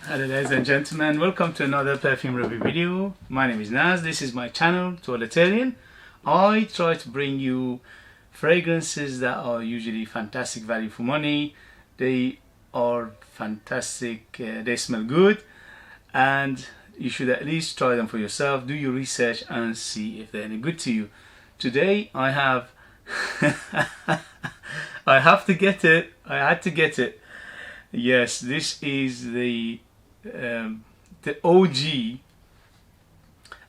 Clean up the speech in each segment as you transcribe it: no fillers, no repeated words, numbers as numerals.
Hello ladies and gentlemen, welcome to another perfume review video. My name is Naz, this is my channel, Toiletterian. I try to bring you fragrances that are usually fantastic value for money. They are fantastic, they smell good, and you should at least try them for yourself, do your research and see if they're any good to you. Today I have, I had to get it. Yes, this is the OG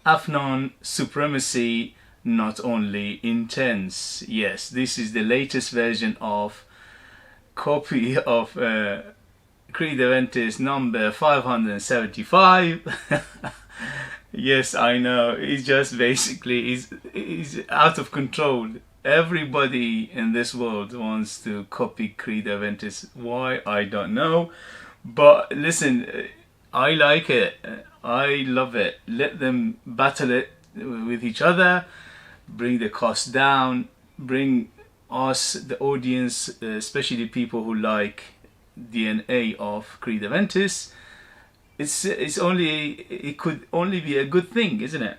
Afnan Supremacy Not Only Intense. Yes, this is the latest version of copy of Creed Aventis number 575. Yes, I know, it's just basically is out of control. Everybody in this world wants to copy Creed Aventis. Why, I don't know. But listen, I like it. I love it. Let them battle it with each other. Bring the cost down. Bring us, the audience, especially people who like DNA of Creed Aventis. It could only be a good thing, isn't it?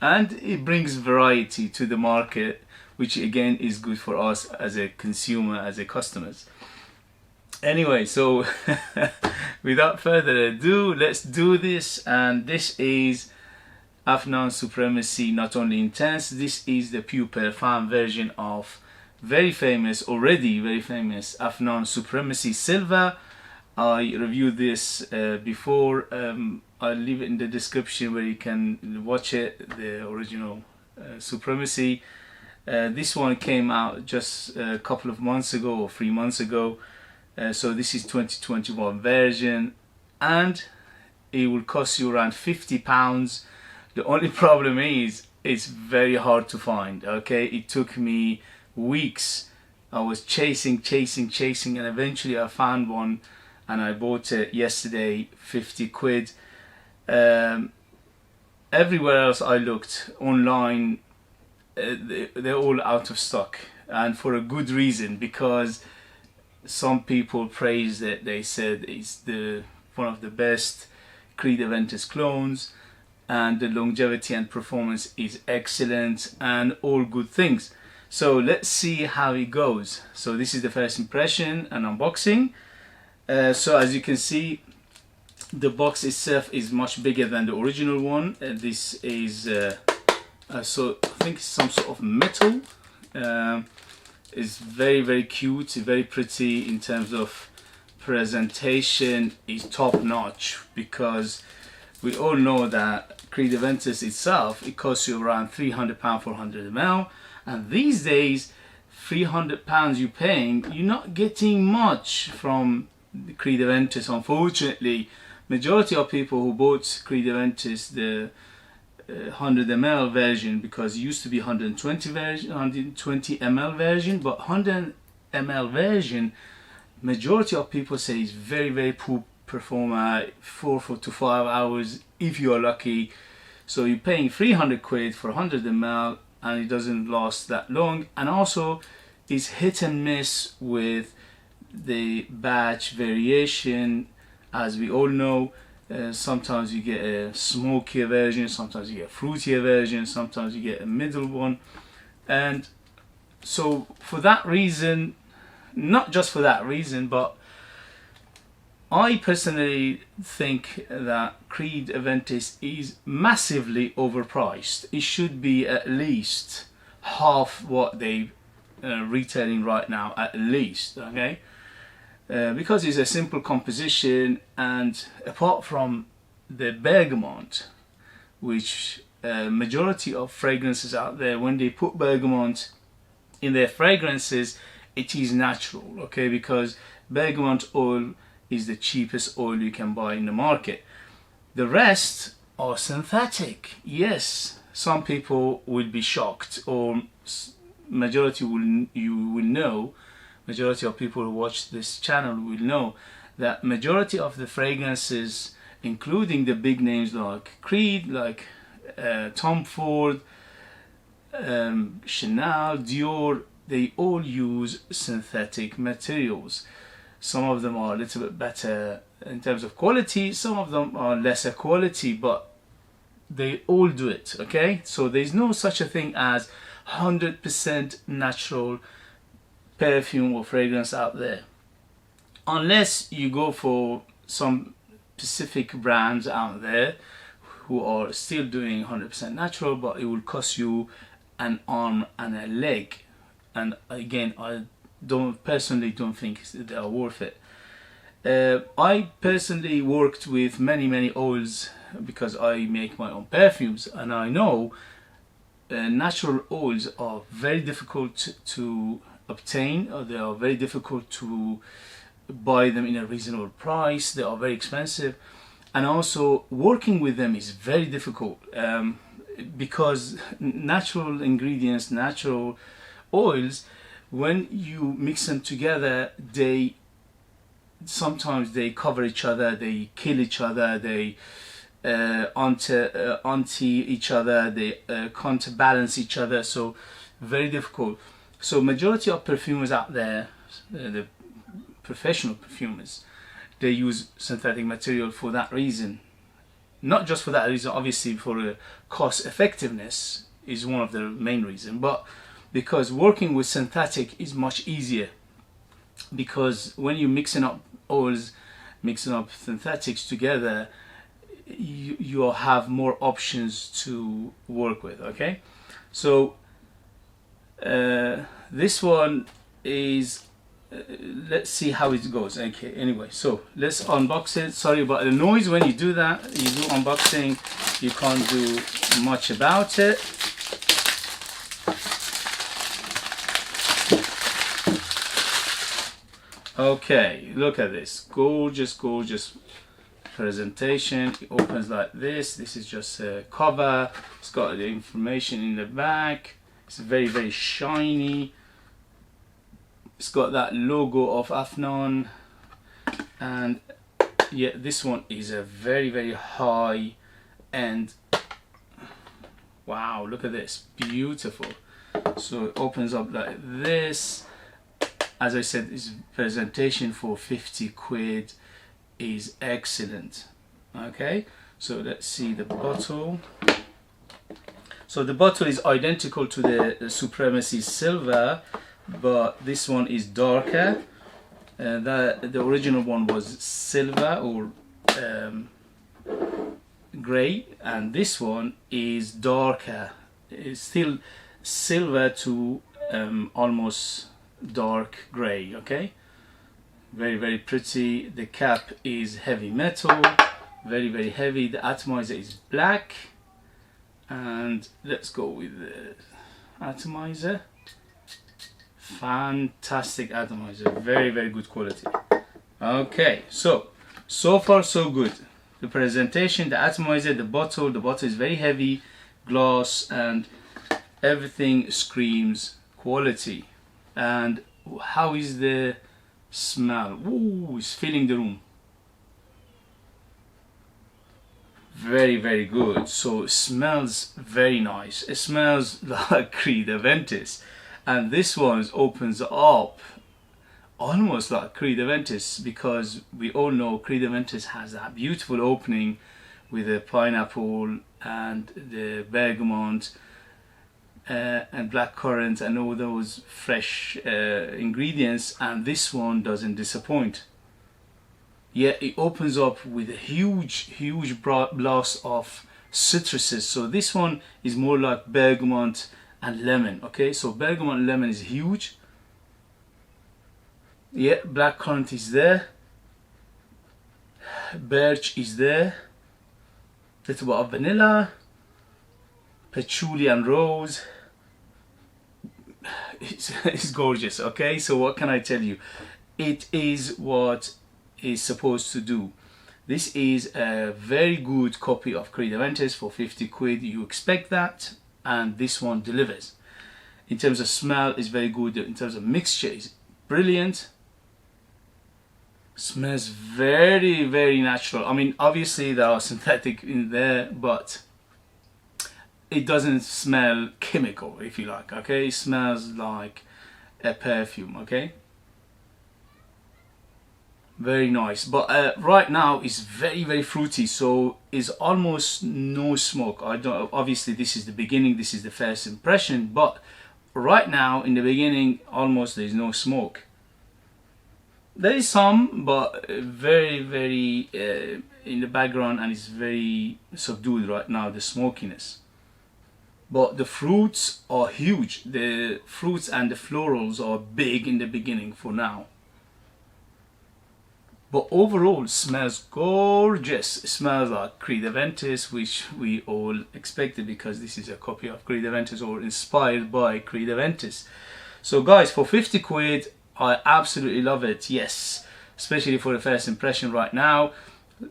And it brings variety to the market, which again is good for us as a consumer, as a customers. Anyway, so without further ado, let's do this. And this is Afnan Supremacy Not Only Intense. This is the pure Parfum version of already very famous Afnan Supremacy Silver. I reviewed this before. I'll leave it in the description where you can watch it, the original Supremacy. This one came out just a couple of months ago or 3 months ago. So this is 2021 version, and it will cost you around £50. The only problem is it's very hard to find. Okay, it took me weeks. I was chasing, and eventually I found one, and I bought it yesterday, 50 quid. Everywhere else I looked online, they're all out of stock, and for a good reason, because some people praised it. They said it's one of the best Creed Aventis clones, and the longevity and performance is excellent, and all good things. So let's see how it goes. So this is the first impression and unboxing. So as you can see, the box itself is much bigger than the original one. This is so I think it's some sort of metal. It's very cute, very pretty in terms of presentation. Is top notch, because we all know that Creed Aventis itself, it costs you around £300 for 100 ml, and these days £300 you're paying, you're not getting much from the Creed Aventis, unfortunately. Majority of people who bought Creed Aventis, the 100 ml version, because it used to be 120 ml version, but 100 ml version, majority of people say is very poor performer, 4 to 5 hours if you are lucky. So you're paying 300 quid for 100 ml, and it doesn't last that long, and also it's hit and miss with the batch variation. As we all know, sometimes you get a smokier version, sometimes you get a fruitier version, sometimes you get a middle one. And so for that reason, not just for that reason, but I personally think that Creed Aventis is massively overpriced. It should be at least half what they retailing right now, at least, okay? Because it's a simple composition, and apart from the bergamot, which majority of fragrances out there, when they put bergamot in their fragrances, it is natural, okay? Because bergamot oil is the cheapest oil you can buy in the market. The rest are synthetic. Yes, some people will be shocked, or majority majority of people who watch this channel will know that majority of the fragrances, including the big names like Creed, like Tom Ford, Chanel, Dior, they all use synthetic materials. Some of them are a little bit better in terms of quality, some of them are lesser quality, but they all do it, okay? So there's no such a thing as 100% natural perfume or fragrance out there, unless you go for some specific brands out there who are still doing 100% natural, but it will cost you an arm and a leg. And again, I personally don't think they are worth it. I personally worked with many oils because I make my own perfumes, and I know natural oils are very difficult to obtain, or they are very difficult to buy them in a reasonable price. They are very expensive, and also working with them is very difficult because natural ingredients, natural oils, when you mix them together, sometimes they cover each other, they kill each other, they anti each other, they counterbalance each other, so very difficult. So majority of perfumers out there, the professional perfumers, they use synthetic material for that reason. Not just for that reason, obviously for cost effectiveness is one of the main reasons, but because working with synthetic is much easier, because when you're mixing up oils, mixing up synthetics together, you have more options to work with, okay? So this one is let's see how it goes. Okay, anyway, so let's unbox it. Sorry about the noise when you do that. You do unboxing, you can't do much about it. Okay, look at this gorgeous presentation. It opens like this. This is just a cover. It's got the information in the back. It's very shiny. It's got that logo of Afnan, and yeah, this one is a very high end. Wow, look at this, beautiful. So it opens up like this. As I said, this presentation for 50 quid is excellent. Okay, so let's see the bottle. So the bottle is identical to the Supremacy silver, but this one is darker. The original one was silver or grey, and this one is darker. It's still silver to almost dark grey. Okay, very pretty. The cap is heavy metal, very heavy. The atomizer is black, and let's go with the atomizer. Fantastic atomizer, very good quality. Okay, so far so good. The presentation, the atomizer, the bottle is very heavy, gloss, and everything screams quality. And how is the smell? Ooh, it's filling the room. Very good. So it smells very nice. It smells like Creed Aventis. And this one opens up almost like Creed Aventis, because we all know Creed Aventis has that beautiful opening with the pineapple and the bergamot and blackcurrant and all those fresh ingredients, and this one doesn't disappoint. Yeah, it opens up with a huge blast of citruses. So this one is more like bergamot and lemon. Okay, so bergamot and lemon is huge. Yeah, blackcurrant is there, birch is there, little bit of vanilla, patchouli and rose. It's gorgeous. Okay, so what can I tell you? It is what it's supposed to do. This is a very good copy of Creed Aventis for 50 quid. You expect that, and this one delivers. In terms of smell, is very good. In terms of mixture, is brilliant. Smells very natural. I mean, obviously there are synthetic in there, but it doesn't smell chemical, if you like. Okay, it smells like a perfume. Okay, very nice. But right now it's very fruity, so it's almost no smoke. I don't, obviously this is the beginning, this is the first impression, but right now in the beginning almost there's no smoke. There is some, but very in the background, and it's very subdued right now, the smokiness. But the fruits are huge. The fruits and the florals are big in the beginning for now. But overall, it smells gorgeous. It smells like Creed Aventis, which we all expected, because this is a copy of Creed Aventis, or inspired by Creed Aventis. So guys, for 50 quid, I absolutely love it. Yes, especially for the first impression right now.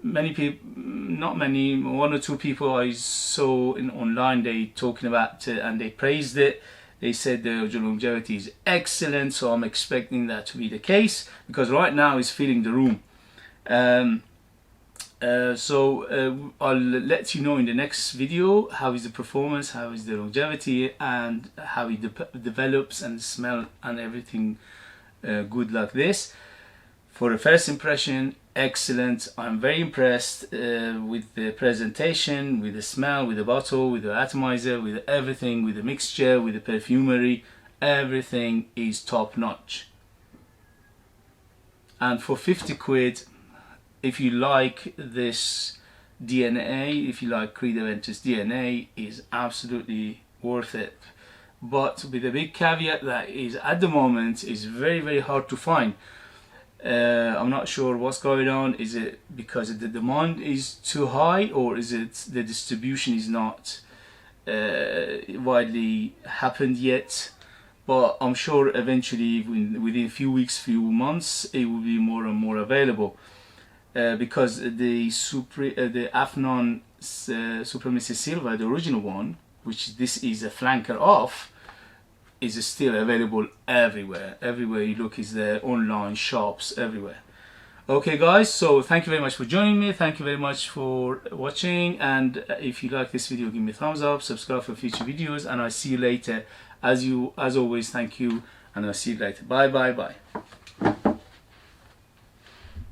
Many people, not many, one or two people I saw online, they talking about it and they praised it. They said the longevity is excellent, so I'm expecting that to be the case, because right now it's filling the room. I'll let you know in the next video how is the performance, how is the longevity, and how it develops and smell and everything good like this. For the first impression, excellent. I'm very impressed with the presentation, with the smell, with the bottle, with the atomizer, with everything, with the mixture, with the perfumery. Everything is top notch. And for 50 quid, if you like this DNA, if you like Creed Aventis DNA, is absolutely worth it. But with a big caveat that is at the moment is very hard to find. I'm not sure what's going on. Is it because the demand is too high, or is it the distribution is not widely happened yet? But I'm sure eventually, within a few weeks, few months, it will be more and more available. Because the Afnan Supremacy Silver, the original one, which this is a flanker of, is still available everywhere. Everywhere you look is there, online shops, everywhere. Okay guys, so thank you very much for joining me. Thank you very much for watching, and if you like this video, give me a thumbs up, subscribe for future videos, and I'll see you later. As always, thank you, and I'll see you later. Bye.